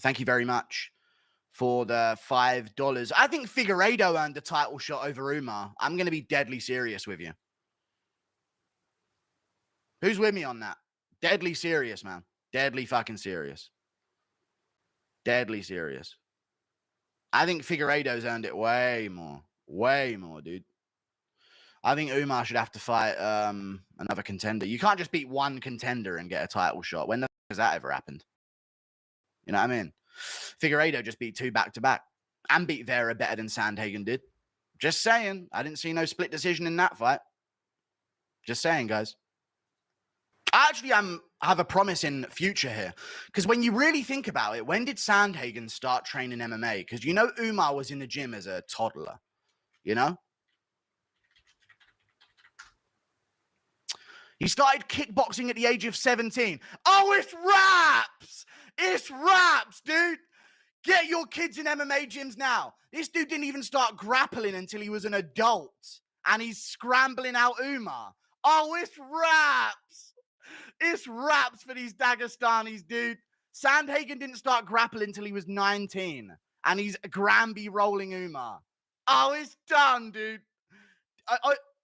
Thank you very much for the $5. I think Figueiredo earned a title shot over Umar. I'm going to be deadly serious with you. Who's with me on that? Deadly serious, man. Deadly fucking serious. Deadly serious. I think Figueiredo's earned it way more. Way more, dude. I think Umar should have to fight another contender. You can't just beat one contender and get a title shot. When the fuck has that ever happened? You know what I mean? Figueiredo just beat 2 back-to-back and beat Vera better than Sandhagen did. Just saying. I didn't see no split decision in that fight. Just saying, guys. Actually, I have a promising future here. Because when you really think about it, when did Sandhagen start training MMA? Because you know Umar was in the gym as a toddler. You know? He started kickboxing at the age of 17. Oh, it's raps! It's raps, dude! Get your kids in MMA gyms now. This dude didn't even start grappling until he was an adult. And he's scrambling out Umar. Oh, it's raps! It's raps for these Dagestanis, dude. Sandhagen didn't start grappling until he was 19. And he's Granby rolling Umar. Oh, it's done, dude.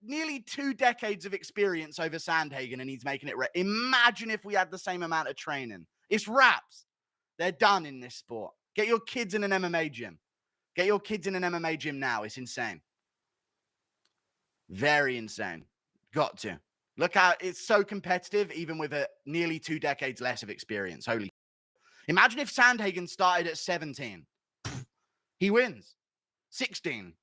Nearly 2 decades of experience over Sandhagen, and he's making it. Imagine if we had the same amount of training. It's raps. They're done in this sport. Get your kids in an MMA gym. Get your kids in an MMA gym now. It's insane. Very insane. Got to. Look how it's so competitive, even with nearly 2 decades less of experience. Holy. Imagine if Sandhagen started at 17. He wins. 16.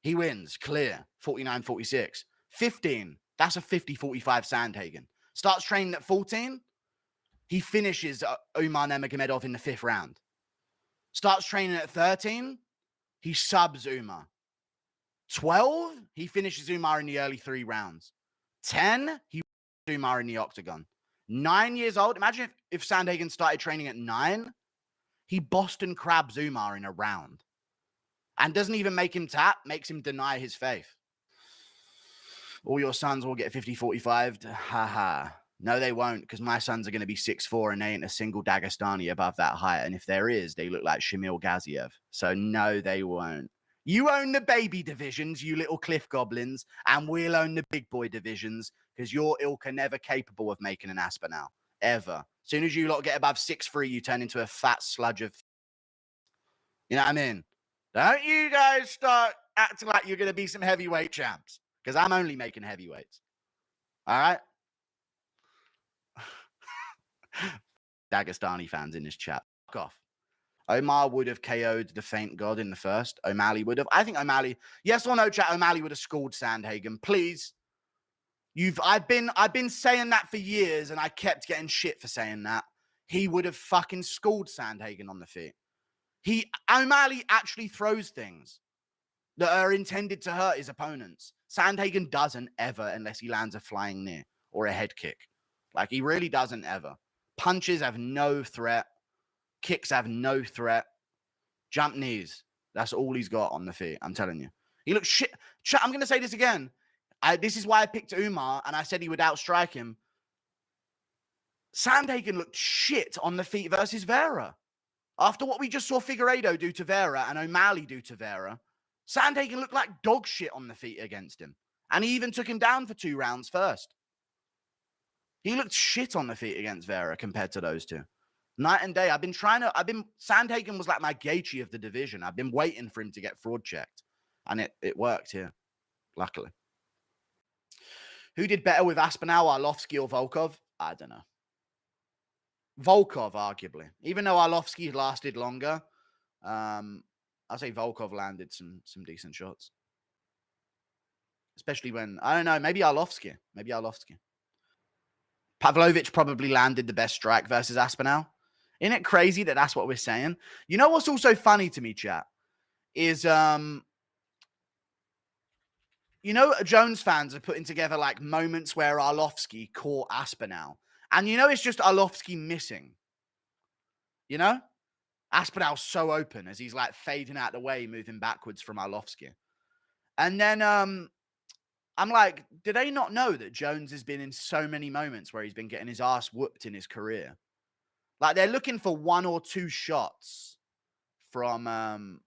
He wins, clear, 49-46. 15, that's a 50-45 Sandhagen. Starts training at 14, he finishes Umar Nurmagomedov in the 5th round. Starts training at 13, he subs Umar. 12, he finishes Umar in the early 3 rounds. 10, he finishes Umar in the octagon. 9 years old, imagine if Sandhagen started training at 9, he Boston crabs Umar in a round. And doesn't even make him tap, makes him deny his faith. All your sons will get 50-45. Haha. No, they won't, because my sons are going to be 6'4", and they ain't a single Dagestani above that height. And if there is, they look like Shamil Gaziev. So no, they won't. You own the baby divisions, you little cliff goblins, and we'll own the big boy divisions, because your ilk are never capable of making an Aspinall. Ever. As soon as you lot get above 6'3", you turn into a fat sludge of... You know what I mean? Don't you guys start acting like you're going to be some heavyweight champs, because I'm only making heavyweights. All right? Dagestani fans in this chat. Fuck off. Omar would have KO'd the Faint God in the first. O'Malley would have. I think O'Malley, yes or no, chat, O'Malley would have schooled Sandhagen. Please. I've been saying that for years, and I kept getting shit for saying that. He would have fucking schooled Sandhagen on the feet. O'Malley actually throws things that are intended to hurt his opponents. Sandhagen doesn't ever, unless he lands a flying knee or a head kick. Like, he really doesn't ever. Punches have no threat. Kicks have no threat. Jump knees. That's all he's got on the feet. I'm telling you. He looks shit. I'm going to say this again. This is why I picked Umar, and I said he would outstrike him. Sandhagen looked shit on the feet versus Vera. After what we just saw Figueiredo do to Vera and O'Malley do to Vera, Sandhagen looked like dog shit on the feet against him. And he even took him down for 2 rounds first. He looked shit on the feet against Vera compared to those two. Night and day. Sandhagen was like my Gaethje of the division. I've been waiting for him to get fraud checked. And it worked here, luckily. Who did better with Aspinall, Arlovski, or Volkov? I don't know. Volkov, arguably. Even though Arlovski lasted longer, I'll say Volkov landed some decent shots. Especially when, I don't know, maybe Arlovski. Pavlovich probably landed the best strike versus Aspinall. Isn't it crazy that that's what we're saying? You know what's also funny to me, chat, is, you know, Jones fans are putting together like moments where Arlovski caught Aspinall. And you know, it's just Arlovski missing. You know? Aspinall's so open as he's like fading out the way, moving backwards from Arlovski. And then I'm like, do they not know that Jones has been in so many moments where he's been getting his ass whooped in his career? Like, they're looking for 1 or 2 shots from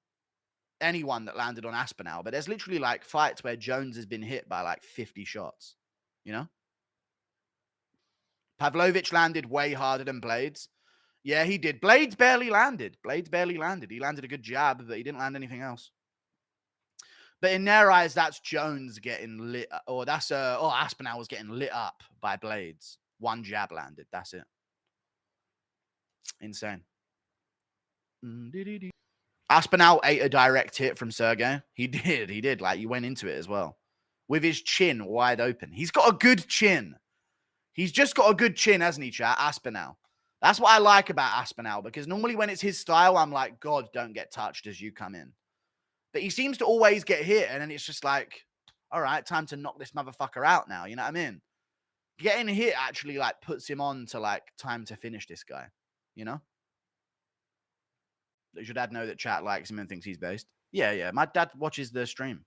anyone that landed on Aspinall, but there's literally, like, fights where Jones has been hit by, like, 50 shots, you know? Pavlovich landed way harder than Blades. Yeah, he did. Blades barely landed. He landed a good jab, but he didn't land anything else. But in their eyes, that's Jones getting lit, or that's Aspinall was getting lit up by Blades. 1 jab landed. That's it. Insane. Aspinall ate a direct hit from Sergey. He did. Like, you went into it as well. With his chin wide open. He's got a good chin. He's just got a good chin, hasn't he, chat? Aspinall. That's what I like about Aspinall, because normally when it's his style, I'm like, God, don't get touched as you come in. But he seems to always get hit, and then it's just like, all right, time to knock this motherfucker out now. You know what I mean? Getting hit actually, like, puts him on to, like, time to finish this guy. You know? Does your dad know that chat likes him and thinks he's based? Yeah. My dad watches the stream.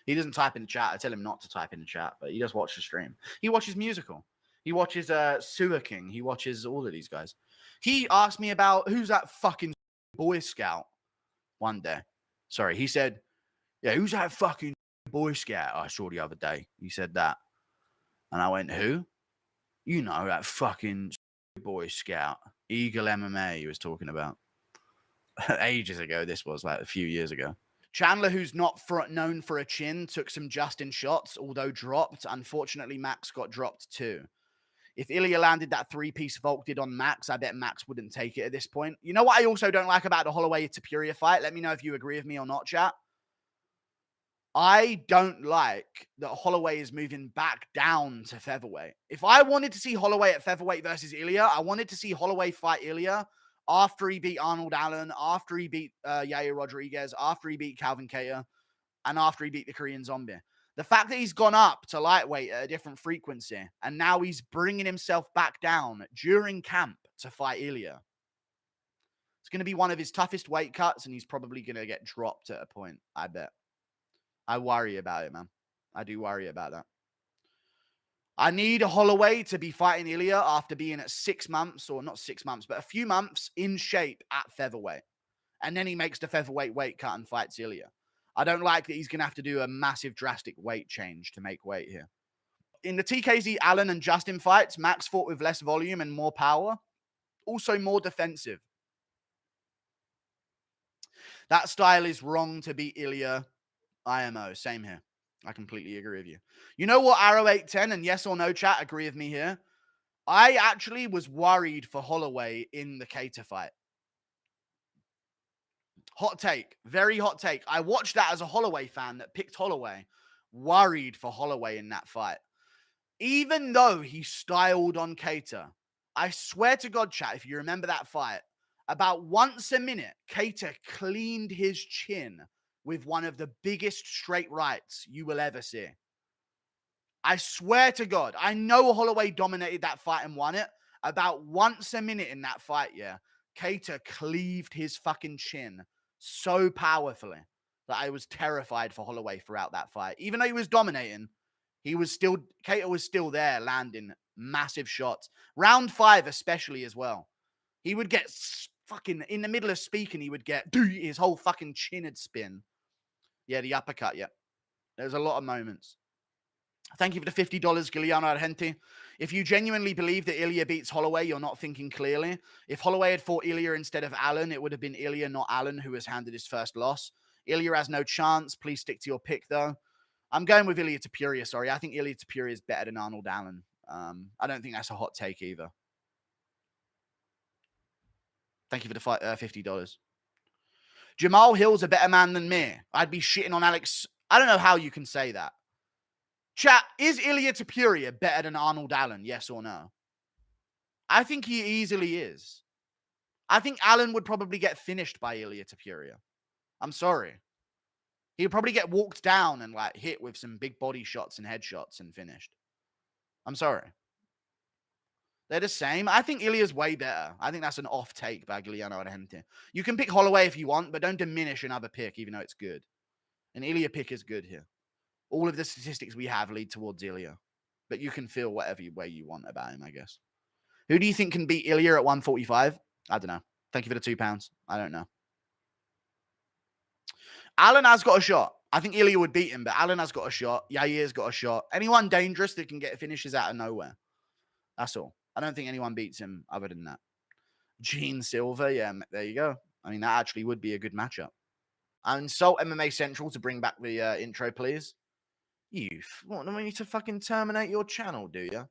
He doesn't type in the chat. I tell him not to type in the chat, but he does watch the stream. He watches Musical. He watches Sewer King. He watches all of these guys. He asked me about who's that fucking Boy Scout one day. Sorry, he said, yeah, who's that fucking Boy Scout I saw the other day? He said that. And I went, who? You know, that fucking Boy Scout. Eagle MMA he was talking about. Ages ago, this was like a few years ago. Chandler, who's not known for a chin, took some Justin shots, although dropped. Unfortunately, Max got dropped too. If Ilya landed that 3-piece vaulted on Max, I bet Max wouldn't take it at this point. You know what I also don't like about the Holloway Topuria fight? Let me know if you agree with me or not, chat. I don't like that Holloway is moving back down to featherweight. If I wanted to see Holloway at featherweight versus Ilya, I wanted to see Holloway fight Ilya after he beat Arnold Allen, after he beat Yair Rodriguez, after he beat Calvin Kattar, and after he beat the Korean Zombie. The fact that he's gone up to lightweight at a different frequency, and now he's bringing himself back down during camp to fight Ilya. It's going to be one of his toughest weight cuts, and he's probably going to get dropped at a point, I bet. I worry about it, man. I do worry about that. I need Holloway to be fighting Ilya after being at 6 months, or not 6 months, but a few months in shape at featherweight. And then he makes the featherweight weight cut and fights Ilya. I don't like that he's going to have to do a massive, drastic weight change to make weight here. In the TKZ Allen and Justin fights, Max fought with less volume and more power. Also more defensive. That style is wrong to beat Ilya. IMO, same here. I completely agree with you. You know what, Arrow 810 and yes or no chat agree with me here? I actually was worried for Holloway in the Kattar fight. Hot take. Very hot take. I watched that as a Holloway fan that picked Holloway. Worried for Holloway in that fight. Even though he styled on Kattar, I swear to God, chat, if you remember that fight, about once a minute, Kattar cleaned his chin with one of the biggest straight rights you will ever see. I swear to God, I know Holloway dominated that fight and won it. About once a minute in that fight, yeah, Kattar cleaved his fucking chin so powerfully that I was terrified for Holloway throughout that fight. Even though he was dominating, Kattar was still there landing massive shots. Round 5 especially as well. He would get fucking, in the middle of speaking, he would get, his whole fucking chin would spin. Yeah, the uppercut, yeah. There's a lot of moments. Thank you for the $50, Giuliano Argenti. If you genuinely believe that Ilya beats Holloway, you're not thinking clearly. If Holloway had fought Ilya instead of Allen, it would have been Ilya, not Allen, who has handed his first loss. Ilya has no chance. Please stick to your pick, though. I'm going with Ilya Topuria, sorry. I think Ilya Topuria is better than Arnold Allen. I don't think that's a hot take either. Thank you for the $50. Jamal Hill's a better man than me. I'd be shitting on Alex. I don't know how you can say that. Chat, is Ilya Topuria better than Arnold Allen? Yes or no? I think he easily is. I think Allen would probably get finished by Ilya Topuria. I'm sorry. He'd probably get walked down and like hit with some big body shots and headshots and finished. I'm sorry. They're the same. I think Ilya's way better. I think that's an off take by Giuliano Argenti. You can pick Holloway if you want, but don't diminish another pick, even though it's good. An Ilya pick is good here. All of the statistics we have lead towards Ilya. But you can feel whatever way you want about him, I guess. Who do you think can beat Ilya at 145? I don't know. Thank you for the £2. I don't know. Alan has got a shot. I think Ilya would beat him, but Alan has got a shot. Yair's got a shot. Anyone dangerous that can get finishes out of nowhere. That's all. I don't think anyone beats him other than that. Gene Silver, yeah, there you go. I mean, that actually would be a good matchup. And Salt MMA Central to bring back the intro, please. You want me to fucking terminate your channel, do you?